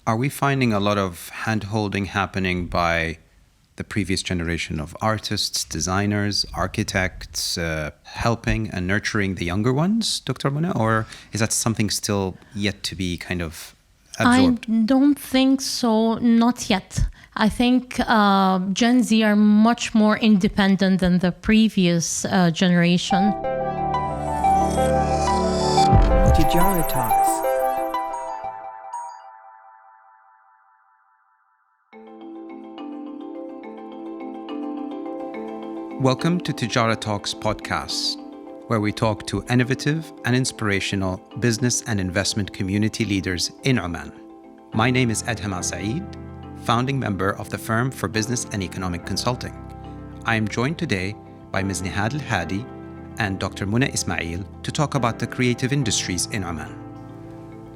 Are we finding a lot of hand-holding happening by the previous generation of artists, designers, architects, helping and nurturing the younger ones, Dr. Muna? Or is that something still yet to be kind of absorbed? I don't think so, not yet. I think Gen Z are much more independent than the previous generation. Tejarah Talks. Welcome to Tejarah Talks podcast, where we talk to innovative and inspirational business and investment community leaders in Oman. My name is Adham Seyyid, founding member of the firm for business and economic consulting. I am joined today by Ms. Nehad Al Hadi and Dr. Muna Ismail to talk about the creative industries in Oman.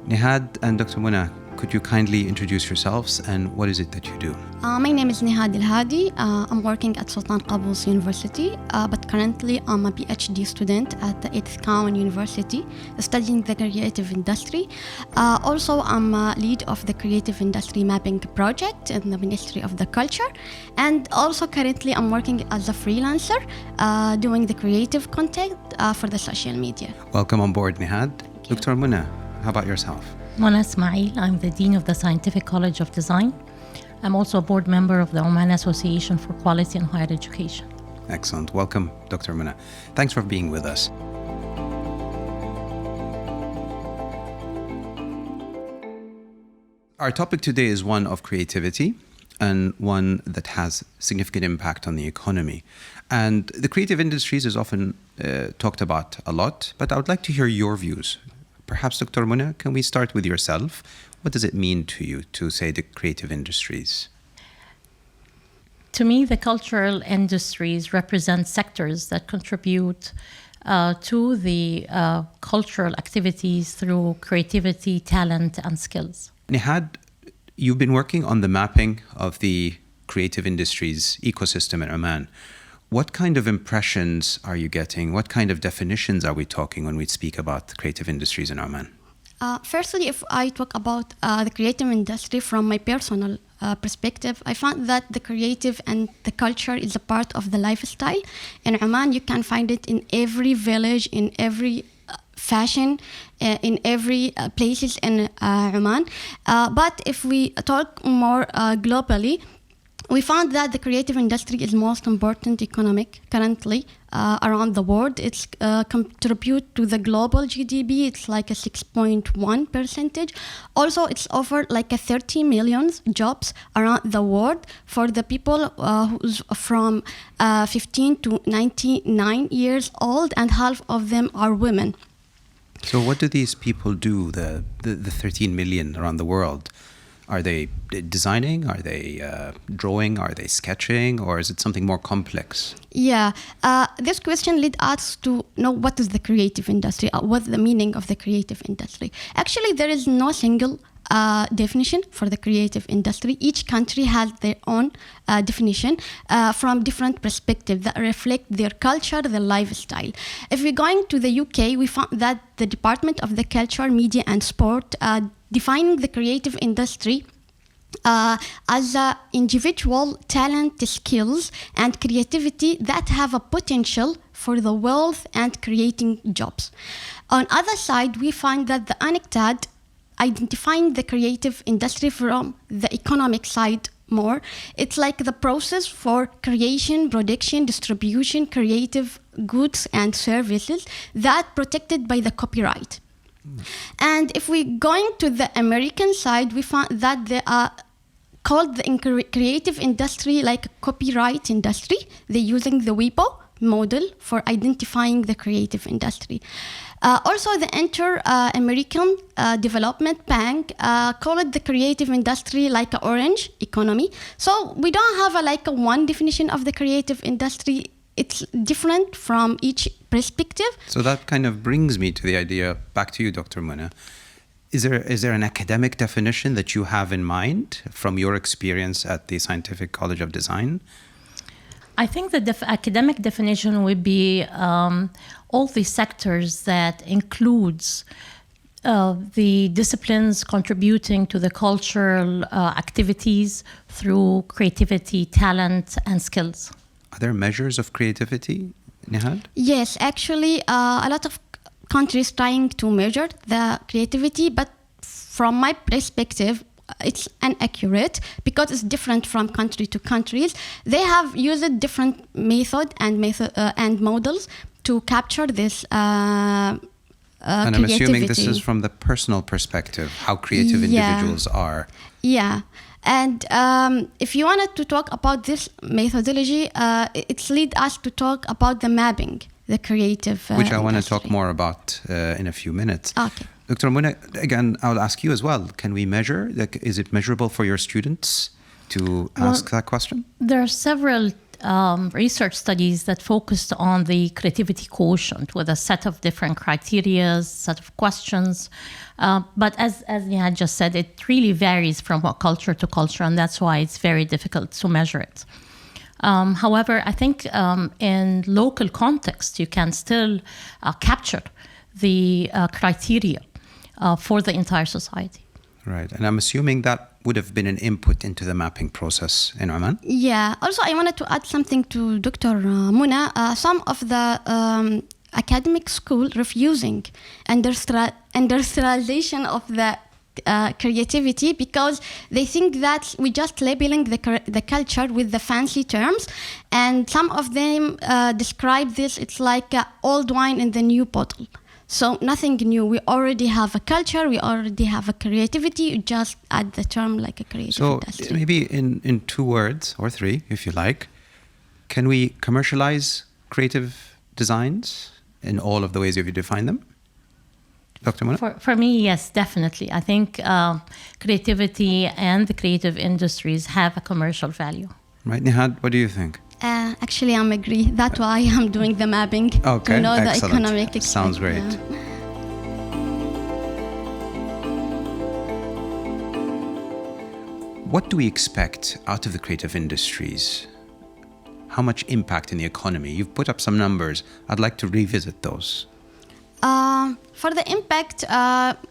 Nehad and Dr. Muna, could you kindly introduce yourselves and what is it that you do? My name is Nehad Al Hadi. I'm working at Sultan Qaboos University, but currently I'm a PhD student at the 8th Cowan University, studying the creative industry. Also, I'm a lead of the creative industry mapping project in the Ministry of the Culture. And also currently I'm working as a freelancer, doing the creative content for the social media. Welcome on board, Nehad. Dr. Muna, how about yourself? Mona Ismail, I'm the Dean of the Scientific College of Design. I'm also a board member of the Oman Association for Quality in Higher Education. Excellent. Welcome, Dr. Muna. Thanks for being with us. Our topic today is one of creativity and one that has significant impact on the economy. And the creative industries is often talked about a lot, but I would like to hear your views. Perhaps, Dr. Muna, can we start with yourself? What does it mean to you to say the creative industries? To me, the cultural industries represent sectors that contribute to the cultural activities through creativity, talent, and skills. Nehad, you've been working on the mapping of the creative industries ecosystem in Oman. What kind of impressions are you getting? What kind of definitions are we talking when we speak about the creative industries in Oman? Firstly, if I talk about the creative industry from my personal perspective, I found that the creative and the culture is a part of the lifestyle. In Oman, you can find it in every village, in every fashion, in every places in Oman. But if we talk more globally, we found that the creative industry is most important economic currently around the world. It's contribute to the global GDP. It's like a 6.1%. Also, it's offered like a 30 million jobs around the world for the people who's from 15 to 99 years old, and half of them are women. So what do these people do, the 13 million around the world? Are they designing? Are they drawing? Are they sketching? Or is it something more complex? Yeah, this question led us to know what is the creative industry, what's the meaning of the creative industry. Actually, there is no single definition for the creative industry. Each country has their own definition from different perspectives that reflect their culture, their lifestyle. If we're going to the UK, we found that the Department of the Culture, Media and Sport defining the creative industry as individual talent, skills, and creativity that have a potential for the wealth and creating jobs. On other side, we find that the UNCTAD identifying the creative industry from the economic side more. It's like the process for creation, production, distribution, creative goods and services that protected by the copyright. And if we're going to the American side, we found that they are called the creative industry like a copyright industry. They're using the WIPO model for identifying the creative industry. Also, the Inter-American Development Bank call it the creative industry like an orange economy. So we don't have a one definition of the creative industry. It's different from each perspective. So that kind of brings me to the idea, back to you, Dr. Muna. Is there an academic definition that you have in mind from your experience at the Scientific College of Design? I think the academic definition would be all the sectors that includes the disciplines contributing to the cultural activities through creativity, talent, and skills. Are there measures of creativity, Nehad? Yes, actually, a lot of countries trying to measure the creativity, but from my perspective, it's inaccurate because it's different from country to countries. They have used different method and models to capture this and I'm assuming this is from the personal perspective, how creative individuals are. Yeah. And if you wanted to talk about this methodology, it's lead us to talk about the mapping, the creative which I want to industry. talk more about in a few minutes. Okay. Dr. Muna, again, I'll ask you as well. Can we measure? Is it measurable for your students to ask that question? There are several research studies that focused on the creativity quotient with a set of different criteria, set of questions. But as Nehad just said, it really varies from culture to culture, and that's why it's very difficult to measure it. However, I think in local context, you can still capture the criteria for the entire society. Right. And I'm assuming that would have been an input into the mapping process in Oman? Yeah. Also, I wanted to add something to Dr. Muna. Some of the academic school refusing industrialization of the creativity because they think that we just labeling the culture with the fancy terms, and some of them describe this, it's like old wine in the new bottle. So nothing new. We already have a culture. We already have a creativity. You just add the term like a creative industry. So maybe in 2 words or 3, if you like, can we commercialize creative designs in all of the ways you define them? Dr. Mona? For me, yes, definitely. I think creativity and the creative industries have a commercial value. Right, Nehad, what do you think? Actually, I'm agree. That's why I'm doing the mapping Okay, to know excellent. the economic effect. Sounds great. Yeah. What do we expect out of the creative industries? How much impact in the economy? You've put up some numbers. I'd like to revisit those. For the impact,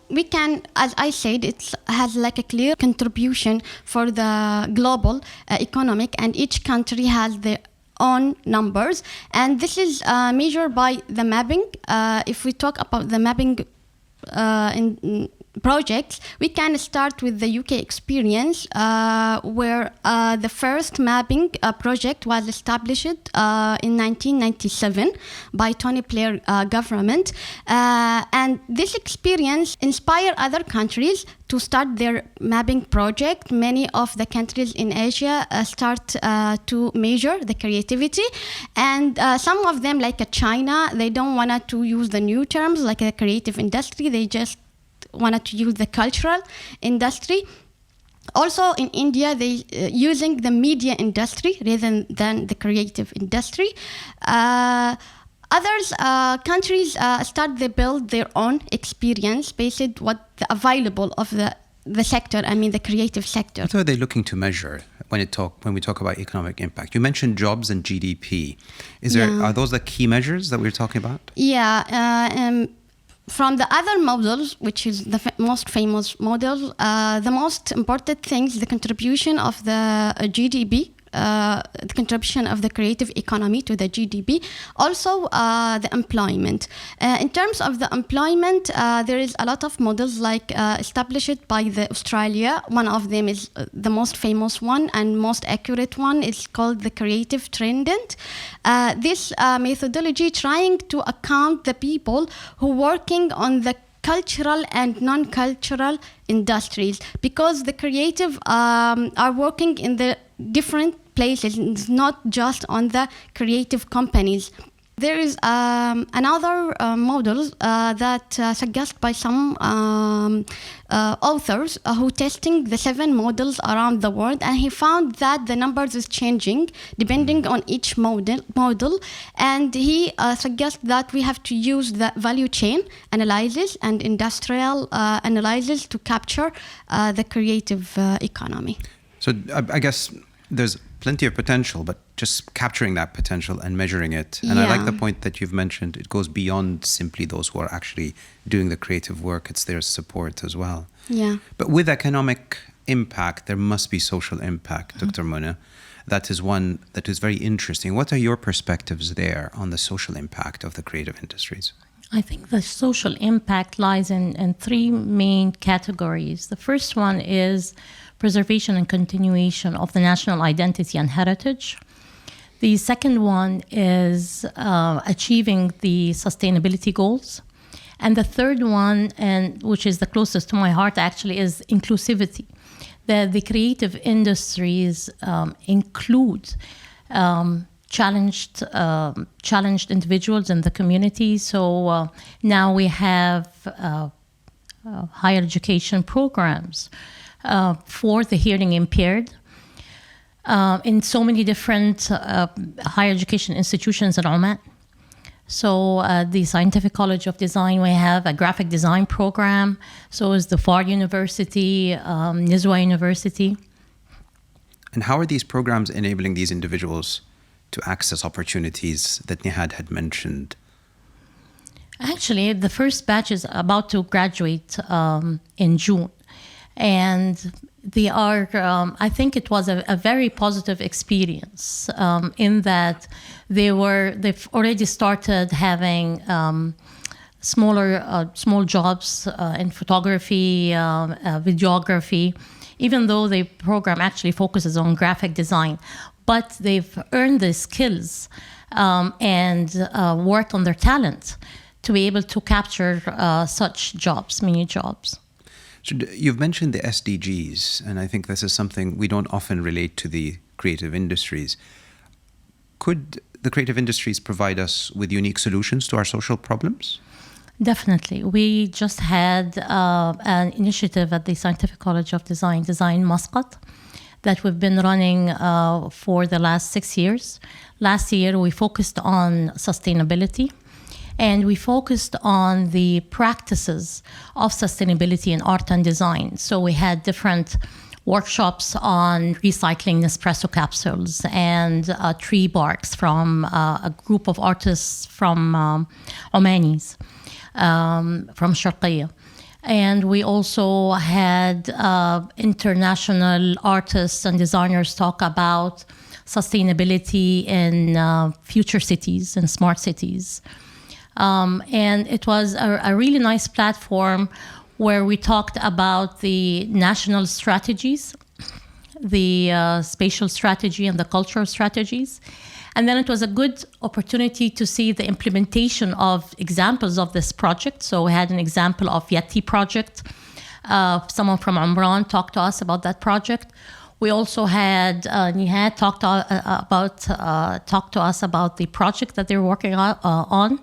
we can, as I said, it has like a clear contribution for the global economic, and each country has their own numbers. And this is measured by the mapping. If we talk about the mapping in projects, we can start with the UK experience, where the first mapping project was established in 1997 by Tony Blair government, and this experience inspired other countries to start their mapping project. Many of the countries in Asia start to measure the creativity, and some of them, like China, they don't want to use the new terms like a creative industry. They just wanted to use the cultural industry. Also in India, they using the media industry rather than the creative industry. Others countries they build their own experience based on what available of the sector. I mean the creative sector. What are they looking to measure when we talk about economic impact? You mentioned jobs and GDP. Are those the key measures that we're talking about? Yeah. From the other models, which is the most famous model, the most important thing is the contribution of the GDP, the contribution of the creative economy to the GDP. Also, the employment. In terms of the employment, there is a lot of models like established by the Australia. One of them is the most famous one and most accurate one. It's called the creative trendant. This methodology trying to account the people who working on the cultural and non-cultural industries, because the creative are working in the different places. It's not just on the creative companies. There is another model that suggested by some authors who testing the 7 models around the world, and he found that the numbers is changing depending on each model, and he suggests that we have to use the value chain analysis and industrial analysis to capture the creative economy. So I guess there's plenty of potential, but just capturing that potential and measuring it. And I like the point that you've mentioned. It goes beyond simply those who are actually doing the creative work. It's their support as well. Yeah. But with economic impact, there must be social impact, Dr. Muna. That is one that is very interesting. What are your perspectives there on the social impact of the creative industries? I think the social impact lies in three main categories. The first one is preservation and continuation of the national identity and heritage. The second one is achieving the sustainability goals. And the third one, and which is the closest to my heart actually, is inclusivity. The creative industries include challenged individuals in the community. So now we have higher education programs for the hearing impaired in so many different higher education institutions in Oman. So the Scientific College of Design, we have a graphic design program. So is the FAR University, Nizwa University. And how are these programs enabling these individuals to access opportunities that Nehad had mentioned? Actually, the first batch is about to graduate in June. And they are, I think it was a very positive experience in that they've already started having small jobs in photography, videography, even though the program actually focuses on graphic design. But they've earned the skills and worked on their talent to be able to capture such jobs, mini jobs. So you've mentioned the SDGs, and I think this is something we don't often relate to the creative industries. Could the creative industries provide us with unique solutions to our social problems? Definitely. We just had an initiative at the Scientific College of Design Muscat, that we've been running for the last 6 years. Last year, we focused on sustainability. And we focused on the practices of sustainability in art and design. So we had different workshops on recycling Nespresso capsules and tree barks from a group of artists from Omanis, from Sharqiya. And we also had international artists and designers talk about sustainability in future cities and smart cities. And it was a really nice platform where we talked about the national strategies, the spatial strategy and the cultural strategies. And then it was a good opportunity to see the implementation of examples of this project. So we had an example of Yeti project. Someone from Umran talked to us about that project. We also had Nehad talk to us about the project that they're working on.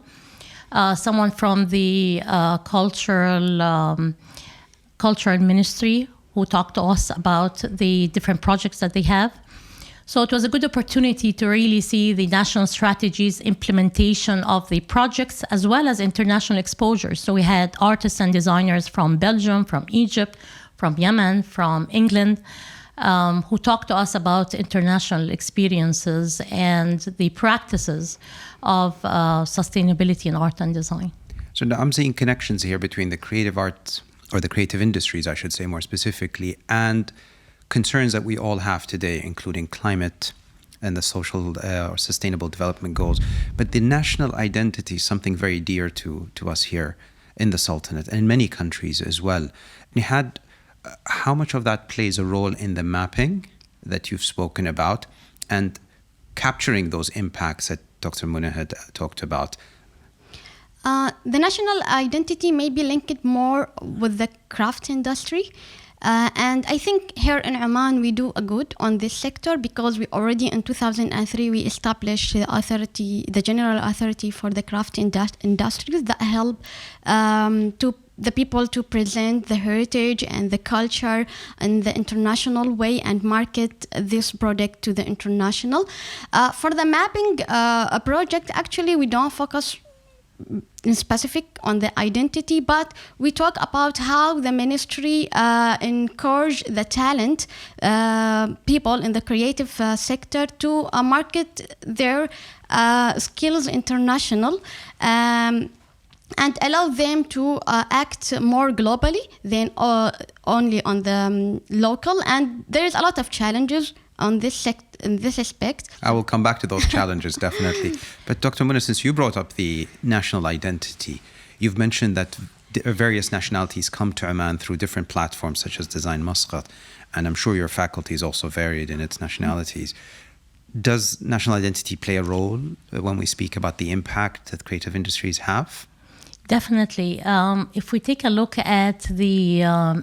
Someone from the cultural ministry who talked to us about the different projects that they have. So it was a good opportunity to really see the national strategies, implementation of the projects, as well as international exposure. So we had artists and designers from Belgium, from Egypt, from Yemen, from England, who talked to us about international experiences and the practices of sustainability in art and design. So now I'm seeing connections here between the creative arts, or the creative industries, I should say more specifically, and concerns that we all have today, including climate and the social or sustainable development goals. But the national identity is something very dear to us here in the Sultanate and in many countries as well. Nehad, how much of that plays a role in the mapping that you've spoken about and capturing those impacts that Dr. Muna had talked about? The national identity may be linked more with the craft industry. And I think here in Oman, we do a good on this sector because we already in 2003, we established the General Authority for the Craft Industries that help to the people to present the heritage and the culture in the international way and market this product to the international. For the mapping project, actually, we don't focus in specific on the identity, but we talk about how the ministry encourage the talent people in the creative sector to market their skills international, and allow them to act more globally than only on the local. And there is a lot of challenges on this in this aspect. I will come back to those challenges, definitely. But Dr. Muna, since you brought up the national identity, you've mentioned that various nationalities come to Oman through different platforms such as Design Muscat, and I'm sure your faculty is also varied in its nationalities. Does national identity play a role when we speak about the impact that creative industries have? Definitely. If we take a look at the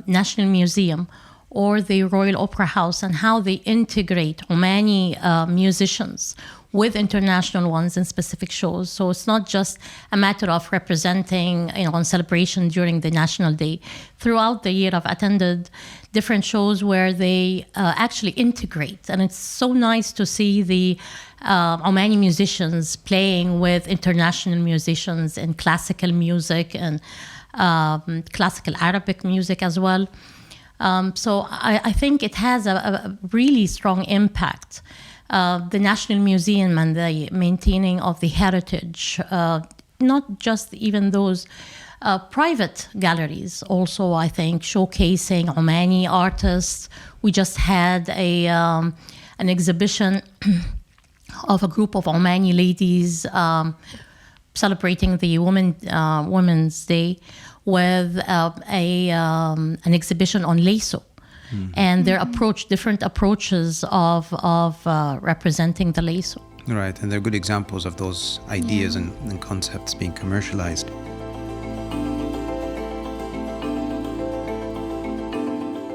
National Museum or the Royal Opera House and how they integrate Omani musicians with international ones in specific shows. So it's not just a matter of representing, on celebration during the National Day. Throughout the year, I've attended different shows where they actually integrate. And it's so nice to see the Omani musicians playing with international musicians in classical music and classical Arabic music as well. So I think it has a really strong impact. The National Museum and the maintaining of the heritage, not just even those private galleries, also I think showcasing Omani artists. We just had an exhibition of a group of Omani ladies celebrating the Women's Day with an exhibition on Leso. And their different approaches of representing the Leso. Right, and they're good examples of those ideas and concepts being commercialized.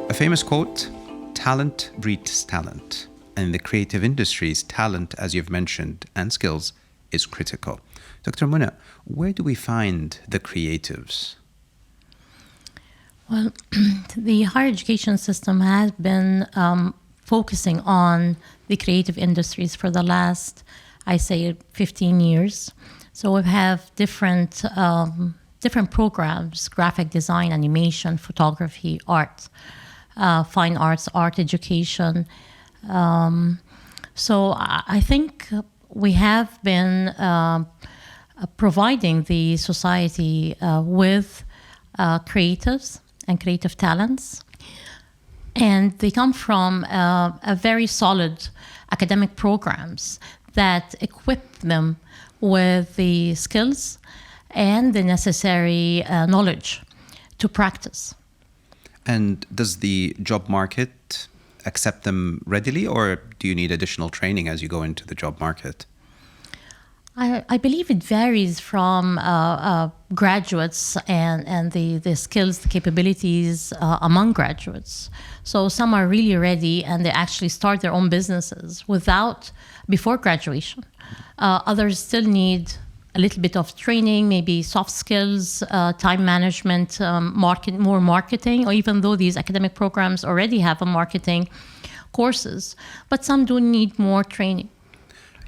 A famous quote, talent breeds talent. And in the creative industries, talent, as you've mentioned, and skills is critical. Dr. Muna, where do we find the creatives? Well, the higher education system has been focusing on the creative industries for the last, I say, 15 years. So we have different programs: graphic design, animation, photography, art, fine arts, art education. So I think we have been providing the society with creatives and creative talents. And they come from a very solid academic programs that equip them with the skills and the necessary knowledge to practice. And does the job market accept them readily, or do you need additional training as you go into the job market? I believe it varies from graduates and the skills, the capabilities among graduates. So some are really ready and they actually start their own businesses before graduation. Others still need a little bit of training, maybe soft skills, time management, more marketing, or even though these academic programs already have a marketing courses, but some do need more training.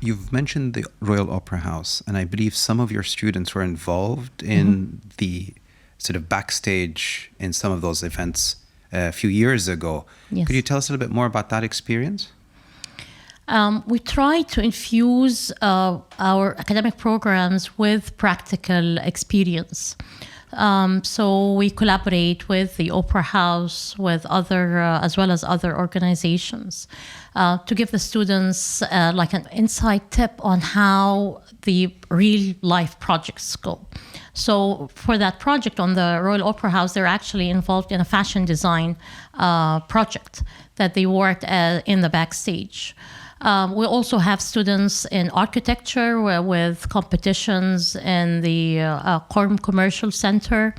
You've mentioned the Royal Opera House, and I believe some of your students were involved in the sort of backstage in some of those events a few years ago. Yes. Could you tell us a little bit more about that experience? We try to infuse our academic programs with practical experience. So we collaborate with the Opera House, with other, as well as other organizations, to give the students like an inside tip on how the real life projects go. So for that project on the Royal Opera House, they're actually involved in a fashion design project that they worked in the backstage. We also have students in architecture with competitions in the Qorm Commercial Center.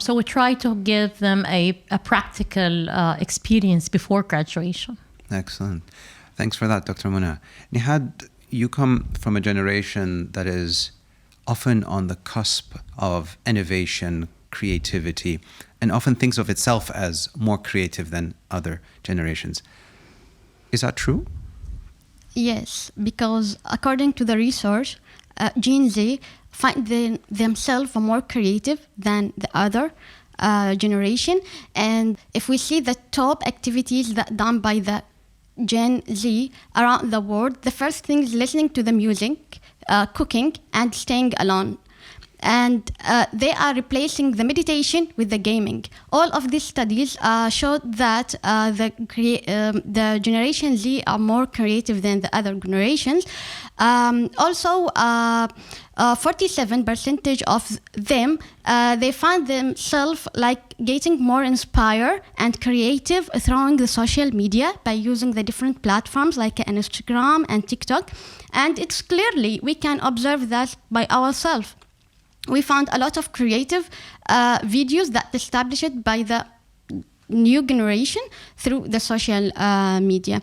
So we try to give them a practical experience before graduation. Excellent. Thanks for that, Dr. Muna. Nehad, you come from a generation that is often on the cusp of innovation, creativity, and often thinks of itself as more creative than other generations. Is that true? Yes, because according to the research, Gen Z find themselves more creative than the other generation. And if we see the top activities that done by the Gen Z around the world, the first thing is listening to the music, cooking, and staying alone. And they are replacing the meditation with the gaming. All of these studies showed that the Generation Z are more creative than the other generations. Also, 47% of them, they find themselves like getting more inspired and creative through the social media by using the different platforms like Instagram and TikTok. And it's clearly, we can observe that by ourselves. We found a lot of creative videos that established by the new generation through the social media.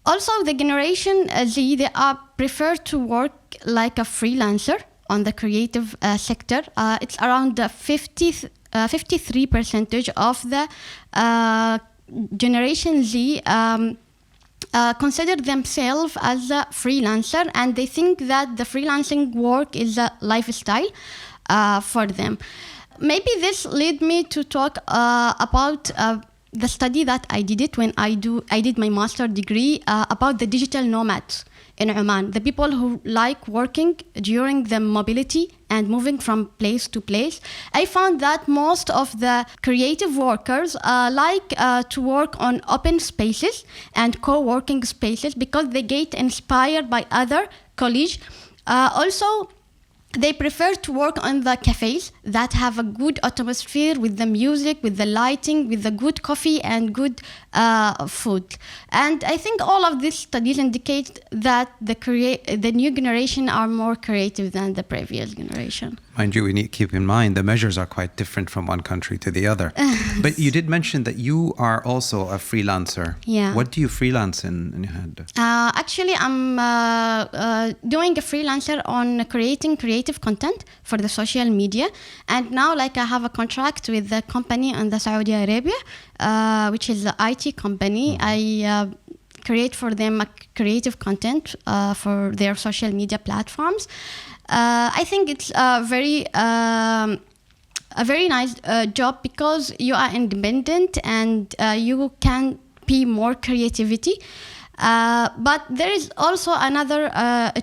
Also, the Generation Z, they are prefer to work like a freelancer on the creative sector. It's around 53% of the Generation Z consider themselves as a freelancer, and they think that the freelancing work is a lifestyle for them. Maybe this led me to talk about the study that I did it when I did my master's degree about the digital nomads in Oman, the people who like working during the mobility and moving from place to place. I found that most of the creative workers like to work on open spaces and co-working spaces because they get inspired by other colleagues. Also, they prefer to work on the cafes that have a good atmosphere with the music, with the lighting, with the good coffee and good food. And I think all of these studies indicate that the new generation are more creative than the previous generation. Mind you, we need to keep in mind the measures are quite different from one country to the other. But you did mention that you are also a freelancer. Yeah. What do you freelance in Nehad? Actually, I'm doing a freelancer on creating creative content for the social media. And now, like, I have a contract with the company in the Saudi Arabia, which is an IT company. I create for them a creative content for their social media platforms. I think it's a very nice job because you are independent and you can be more creativity. But there is also another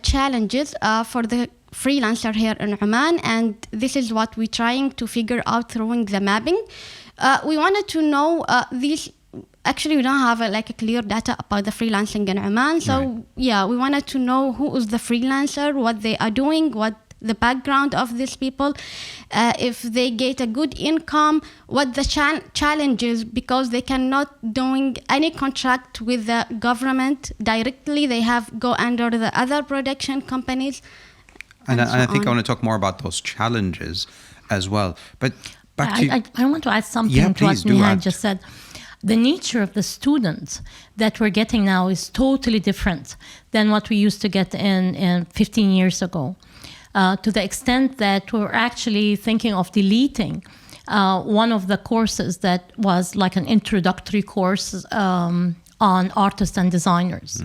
challenges for the freelancer here in Oman, and this is what we're trying to figure out through the mapping. We wanted to know these. Actually, we don't have a clear data about the freelancing in Oman. So, right. Yeah, we wanted to know who is the freelancer, what they are doing, what the background of these people, if they get a good income, what the challenges, because they cannot doing any contract with the government directly. They have go under the other production companies. And I think I want to talk more about those challenges as well. But back to... I want to add something to what Nehad just said. The nature of the students that we're getting now is totally different than what we used to get in 15 years ago, to the extent that we're actually thinking of deleting one of the courses that was like an introductory course on artists and designers,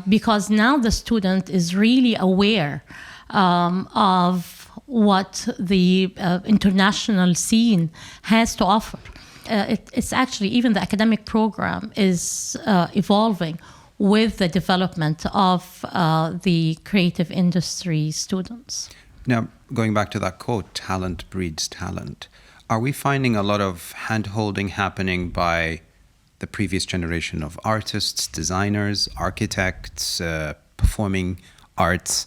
because now the student is really aware of what the international scene has to offer. It's actually, even the academic program is evolving with the development of the creative industry students. Now, going back to that quote, talent breeds talent, are we finding a lot of hand-holding happening by the previous generation of artists, designers, architects, performing arts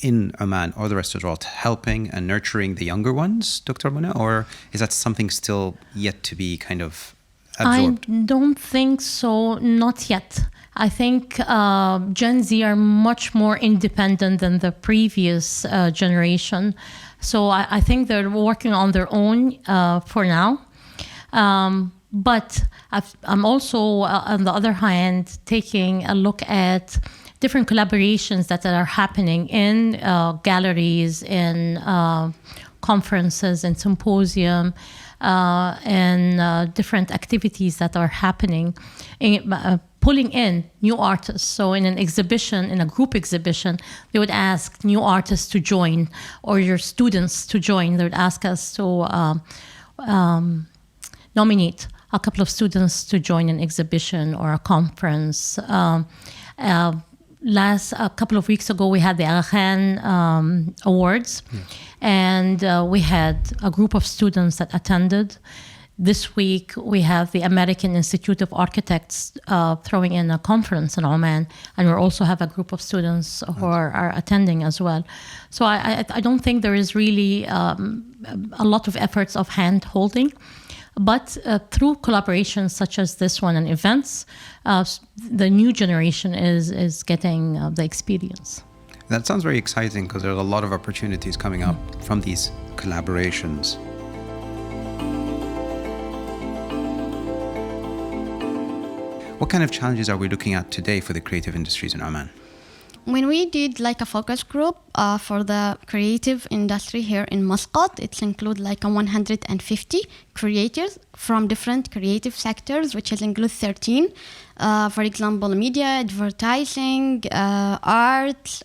in Oman or the rest of the world, helping and nurturing the younger ones, Dr. Mona, or is that something still yet to be kind of absorbed? I don't think so, not yet. I think Gen Z are much more independent than the previous generation. So I think they're working on their own for now. But I'm also, on the other hand, taking a look at different collaborations that are happening in galleries, in conferences and symposium, and different activities that are happening. pulling in new artists. So in an exhibition, in a group exhibition, they would ask new artists to join or your students to join. They would ask us to nominate a couple of students to join an exhibition or a conference. A couple of weeks ago, we had the Adham Awards, and we had a group of students that attended. This week, we have the American Institute of Architects throwing in a conference in Oman, and we also have a group of students who are attending as well. So I don't think there is really a lot of efforts of hand-holding, but through collaborations such as this one and events, the new generation is getting the experience. That sounds very exciting because there's a lot of opportunities coming up from these collaborations. What kind of challenges are we looking at today for the creative industries in Oman? When we did like a focus group for the creative industry here in Muscat, it includes like 150 creators from different creative sectors, which include 13. For example, media, advertising, art,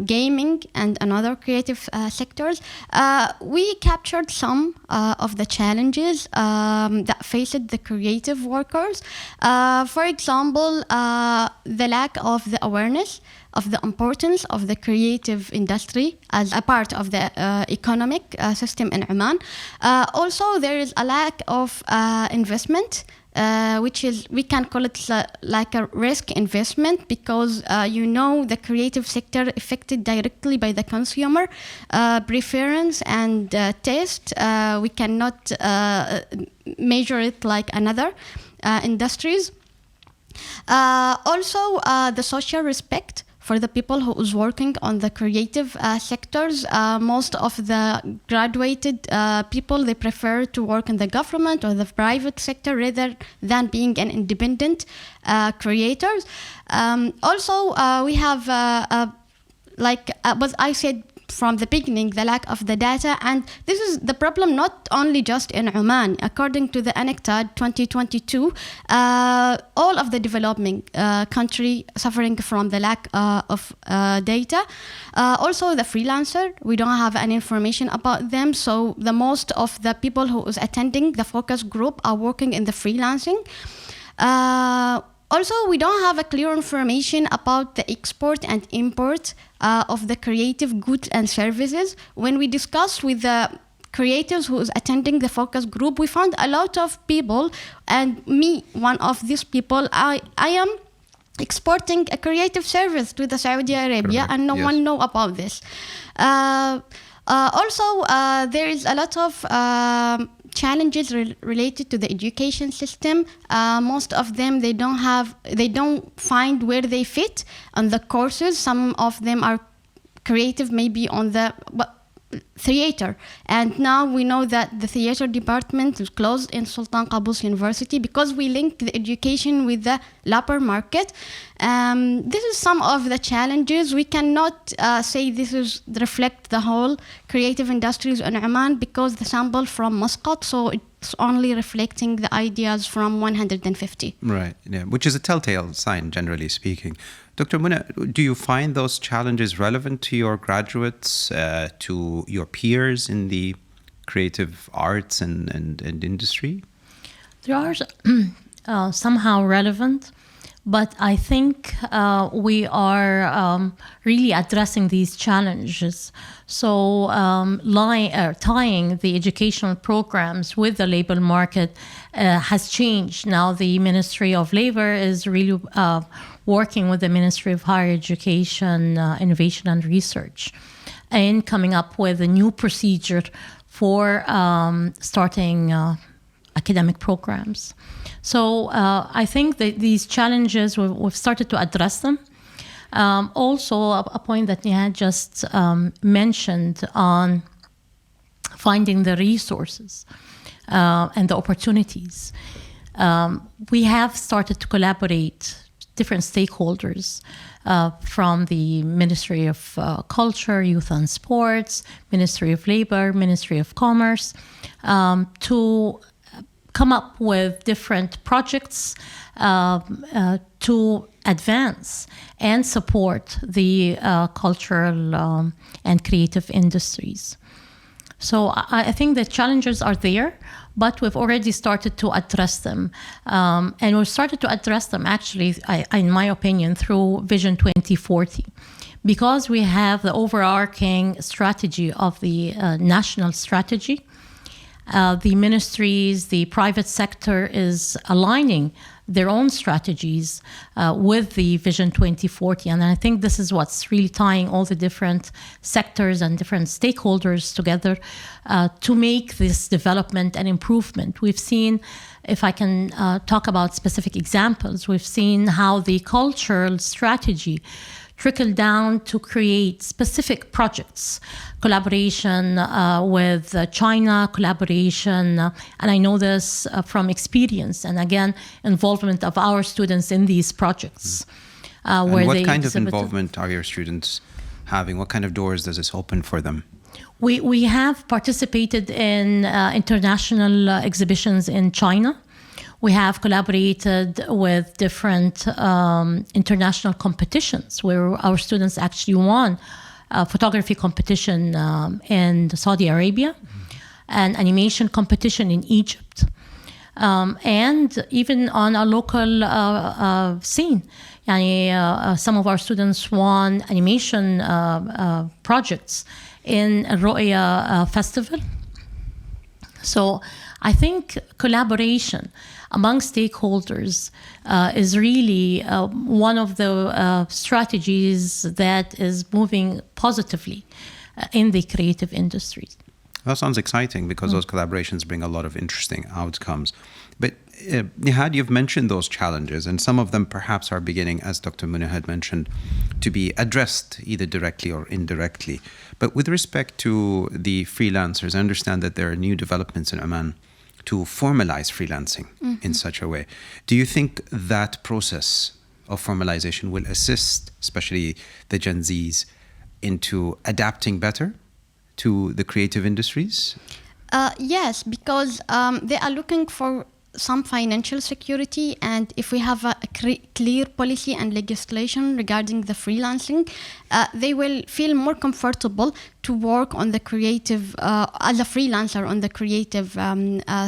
gaming, and another creative sectors. We captured some of the challenges that faced the creative workers. For example, the lack of the awareness of the importance of the creative industry as a part of the economic system in Oman. Also, there is a lack of investment, which is, we can call it like a risk investment, because the creative sector affected directly by the consumer preference and taste. We cannot measure it like another industries. Also, the social respect for the people who is working on the creative sectors. Most of the graduated people, they prefer to work in the government or the private sector rather than being an independent creators. Also, we have, what I said from the beginning, the lack of the data, and this is the problem not only just in Oman. According to the UNCTAD 2022, all of the developing country suffering from the lack of data. Also, the freelancer, we don't have any information about them. So the most of the people who is attending the focus group are working in the freelancing. Also, we don't have a clear information about the export and import of the creative goods and services. When we discuss with the creators who is attending the focus group, we found a lot of people, and me, one of these people, I am exporting a creative service to the Saudi Arabia, and no one know about this. Also, there is a lot of challenges related to the education system. Most of them, they don't find where they fit on the courses. Some of them are creative, maybe on the theater, and now we know that the theater department is closed in Sultan Qaboos University because we link the education with the labor market. This is some of the challenges. We cannot say this is reflect the whole creative industries in Oman because the sample from Muscat, so it's only reflecting the ideas from 150. Right, yeah, which is a telltale sign, generally speaking. Dr. Muna, do you find those challenges relevant to your graduates, to your peers in the creative arts and industry? They are somehow relevant, but I think we are really addressing these challenges. So tying the educational programs with the labor market has changed. Now the Ministry of Labor is really working with the Ministry of Higher Education, Innovation and Research, and coming up with a new procedure for starting academic programs. So I think that these challenges, we've started to address them. Also, a point that Nehad just mentioned on finding the resources and the opportunities. We have started to collaborate different stakeholders from the Ministry of Culture, Youth and Sports, Ministry of Labor, Ministry of Commerce, to come up with different projects to advance and support the cultural and creative industries. So I think the challenges are there, but we've already started to address them. And we've started to address them, actually, in my opinion, through Vision 2040. Because we have the overarching strategy of the national strategy, the ministries, the private sector is aligning their own strategies with the Vision 2040. And I think this is what's really tying all the different sectors and different stakeholders together to make this development and improvement. We've seen, if I can talk about specific examples, we've seen how the cultural strategy trickle down to create specific projects, collaboration with China, collaboration, and I know this from experience, and again, involvement of our students in these projects. And what kind of involvement are your students having? What kind of doors does this open for them? We have participated in international exhibitions in China. We have collaborated with different international competitions where our students actually won a photography competition in Saudi Arabia, an animation competition in Egypt, and even on a local scene. Some of our students won animation projects in Ru'ya Festival. So I think collaboration among stakeholders is really one of the strategies that is moving positively in the creative industries. That sounds exciting because those collaborations bring a lot of interesting outcomes. But Nehad, you've mentioned those challenges, and some of them perhaps are beginning, as Dr. Munir had mentioned, to be addressed either directly or indirectly. But with respect to the freelancers, I understand that there are new developments in Oman to formalize freelancing in such a way. Do you think that process of formalization will assist, especially the Gen Zs, into adapting better to the creative industries? Yes, because they are looking for some financial security, and if we have a clear policy and legislation regarding the freelancing, they will feel more comfortable to work on the creative, as a freelancer on the creative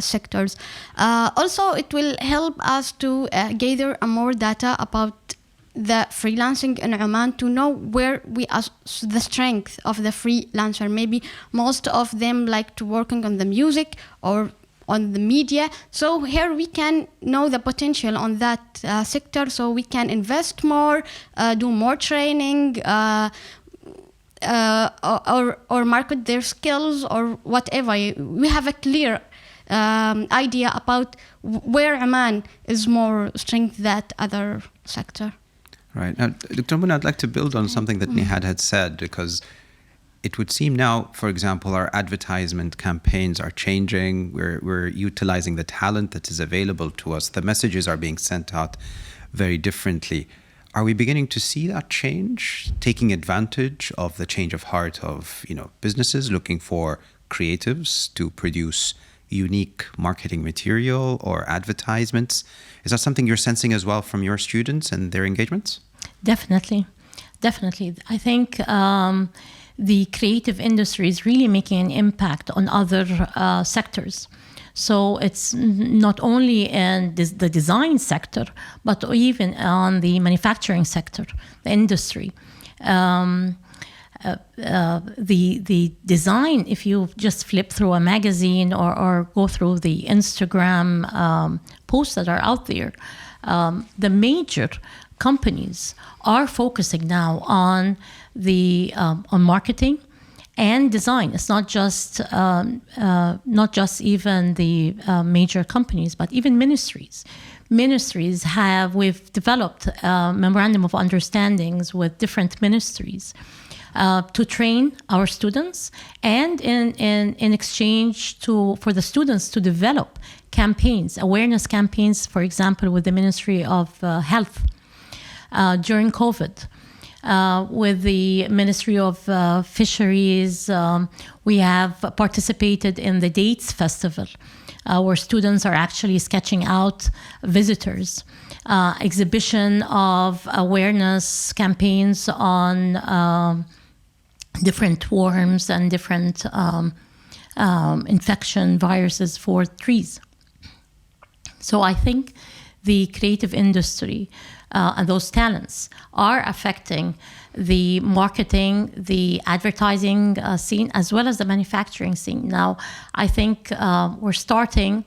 sectors. Also, it will help us to gather more data about the freelancing in Oman, to know where we are, the strength of the freelancer. Maybe most of them like to working on the music or on the media. So here we can know the potential on that sector, so we can invest more, do more training, or market their skills or whatever. We have a clear idea about where Oman is more strength than other sector. Right. Now, Dr. Munir, I'd like to build on something that Nehad had said, because it would seem now, for example, our advertisement campaigns are changing. We're utilizing the talent that is available to us. The messages are being sent out very differently. Are we beginning to see that change, taking advantage of the change of heart of, businesses looking for creatives to produce unique marketing material or advertisements? Is that something you're sensing as well from your students and their engagements? Definitely. I think the creative industry is really making an impact on other sectors. So it's not only in the design sector, but even on the manufacturing sector, the industry. The design, if you just flip through a magazine or go through the Instagram posts that are out there, the major companies are focusing now on on marketing and design. It's not just even the major companies, but even ministries. We've developed a memorandum of understandings with different ministries to train our students, and in exchange for the students to develop campaigns, awareness campaigns, for example, with the Ministry of Health during COVID. With the Ministry of Fisheries, we have participated in the Dates Festival, where students are actually sketching out visitors. Exhibition of awareness campaigns on different worms and different infection viruses for trees. So I think the creative industry and those talents are affecting the marketing, the advertising scene, as well as the manufacturing scene. Now, I think we're starting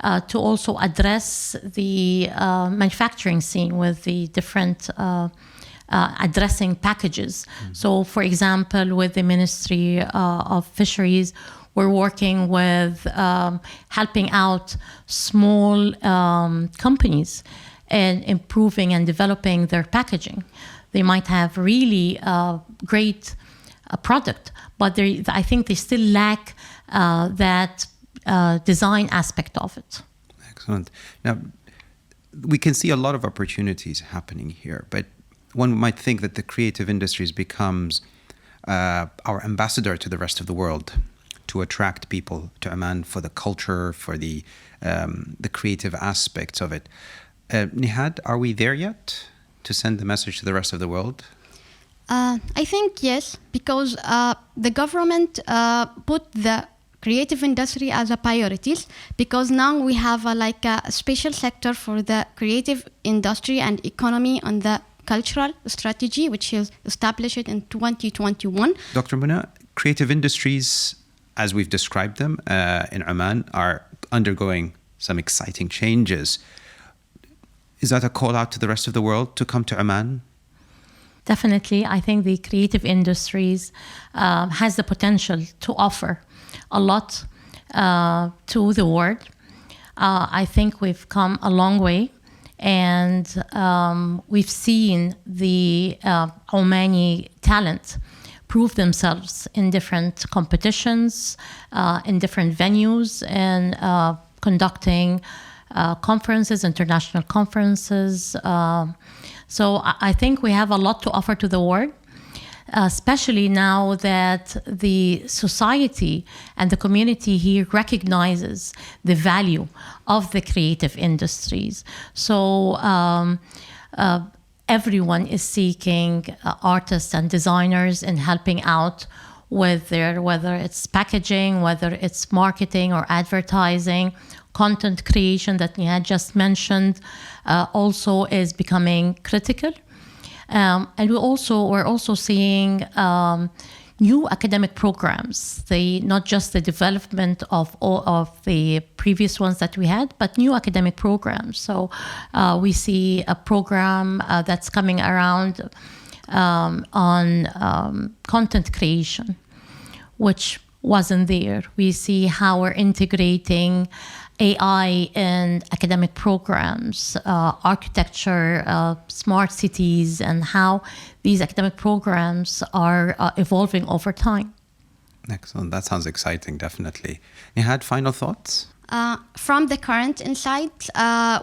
to also address the manufacturing scene with the different addressing packages. Mm-hmm. So, for example, with the Ministry of Fisheries, we're working with helping out small companies and improving and developing their packaging. They might have really great product, but I think they still lack that design aspect of it. Excellent. Now, we can see a lot of opportunities happening here, but one might think that the creative industries becomes our ambassador to the rest of the world, to attract people to Oman for the culture, for the creative aspects of it. Nehad, are we there yet to send the message to the rest of the world? I think yes, because the government put the creative industry as a priorities, because now we have a special sector for the creative industry and economy on the cultural strategy, which is established in 2021. Dr. Muna, creative industries, as we've described them in Oman, are undergoing some exciting changes. Is that a call out to the rest of the world to come to Oman? Definitely. I think the creative industries has the potential to offer a lot to the world. I think we've come a long way, and we've seen the Omani talent prove themselves in different competitions, in different venues, and conducting conferences, international conferences. So I think we have a lot to offer to the world, especially now that the society and the community here recognizes the value of the creative industries. So everyone is seeking artists and designers and helping out with their, whether it's packaging, whether it's marketing or advertising, content creation that Nehad just mentioned also is becoming critical. And we're also seeing new academic programs, not just the development of the previous ones that we had, but new academic programs. So we see a program that's coming around on content creation, which wasn't there. We see how we're integrating AI in academic programs, architecture, smart cities, and how these academic programs are evolving over time. Excellent. That sounds exciting, definitely. Nehad, final thoughts? From the current insights,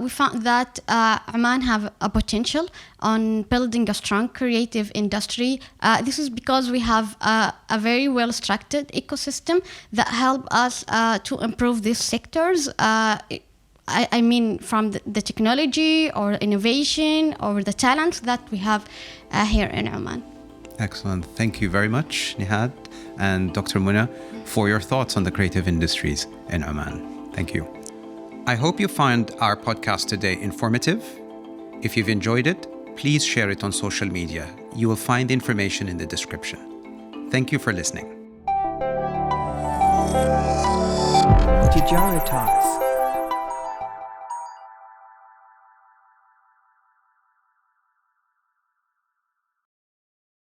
we found that Oman have a potential on building a strong creative industry. This is because we have a very well-structured ecosystem that help us to improve these sectors. I mean, from the technology or innovation or the talent that we have here in Oman. Excellent. Thank you very much, Nehad and Dr. Muna, for your thoughts on the creative industries in Oman. Thank you. I hope you found our podcast today informative. If you've enjoyed it, please share it on social media. You will find the information in the description. Thank you for listening. Tejarah Talks.